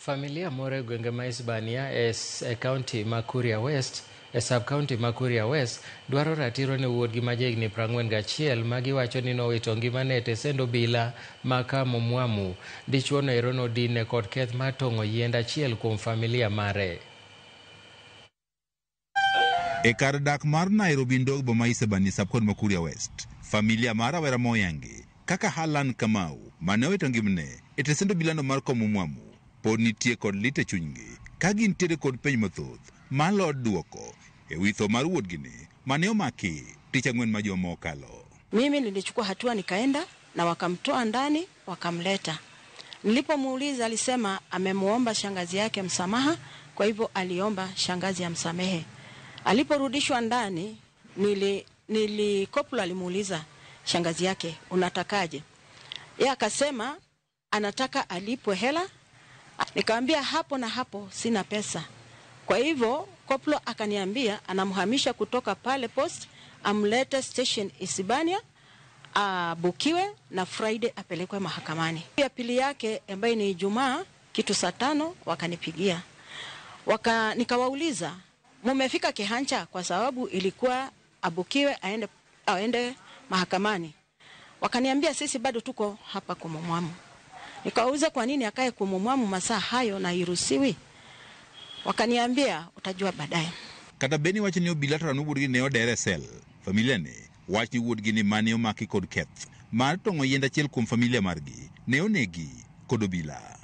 Familia more gwenge ma Isebania county ma Kuria West, sub-county ma Kuria West, dwaro ratiro ne wuodgi ma jahigni 41 ma giwacho ni nowito ngimane e tesend obila ma Kamomwamu. Dichuono ero nodine kod keth mar tong'o yiend achiel kuom familia mare. E kar dak mar Nairobi Ndogbo ma Isebania sub-county ma Kuria West, familia mar rawera moyangi kaka Halan Kamau mane owito ngimane e tesend obilano mar Kamomwamu pod nitie kod lit e chunygi ka gintiere kod penj mathoth malo duoko e wi tho mar wuodgini mane omaki tich ang'wen ma juma mokalo. Mimi nilichukua hatua nikaenda na wakamtoa ndani wakamleta. Nilipomuuliza alisema amemuomba shangazi yake msamaha, kwa hivyo aliomba shangazi ya msamehe. Aliporudishwa ndani koplo alimuuliza shangazi yake unatakaje? Yeye akasema anataka alipwe hela. Nikamwambia hapo na hapo sina pesa. Kwa hivyo koplo akaniambia anamhamisha kutoka pale post amlete station Isebania, bukiwe na Friday apelekwe mahakamani. Ya pili yake ambaye ni Ijumaa kitu saa 5 wakanipigia. Nikawauliza mumefika Kihancha, kwa sababu ilikuwa abukiwe aende mahakamani. Wakaniambia sisi bado tuko hapa Kamomwamu. Nikauliza kwa nini akae Kamomwamu masaa hayo na iruhusiwi? Wakaniambia utajua baadaye. Kata beni wacho ni obila to wuodgi ne odere sel. Familia ne wacho ni wuodgi ni mane omaki kod keth mar tong'o yiend achiel kuom familia margi ne onegi kod obila.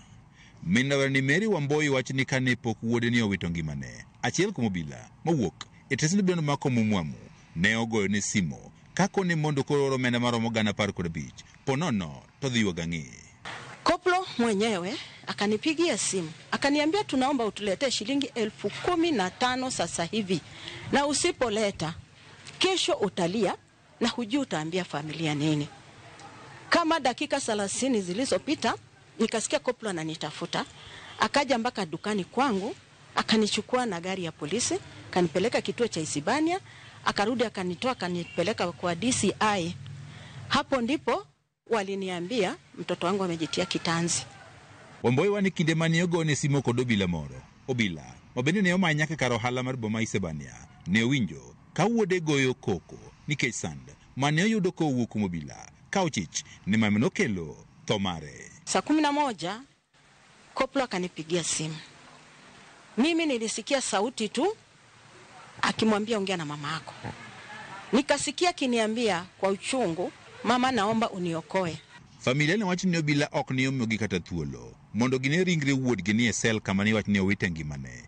Min rawera ni Mary Wamboi wacho ni kane pok wuode ni owito ngimane, achiel kuom obila mawuok e tesend obilano mar Kamomwamu ne ogoyo ne simo kakone mondo koro omenda maromo 15,000 ponono to dhi wagang'i. Koplo mwenyewe akanipigia simu akaniambia tunaomba utuletee shilingi 15,000 sasa hivi, na usipoleta kesho utalia na hujui utaambia familia nini. Kama dakika 30 zilizopita nikasikia koplo ananitafuta, akaja mpaka dukani kwangu, akanichukua na gari ya polisi, kanipeleka kituo cha Isebania, akarudi akanitoa kanipeleka kwa DCI. Hapo ndipo waliniambia mtoto wangu amejitia kitanzi. Wamboi wani kinde mane ogone simo kod obila moro. Obila mabende ne omanya kaka ohala mar boma Isebania ne winjo ka wuode goyo koko nikech sand mane oyudo kowuok kuom obila ka ochich ni mameno kelo tho mare. Saa 11 koplo akanipigia simu. Mimi nilisikia sauti tu akimwambia ongea na mama yako. Nikasikia kiniambia kwa uchungu, mama naomba uniokoe. Familia ne wacho ni obila ok ni omiyogi kata thuolo mondo gine ringre wuodgi ni e sel kama ne wacho ni owite ngimane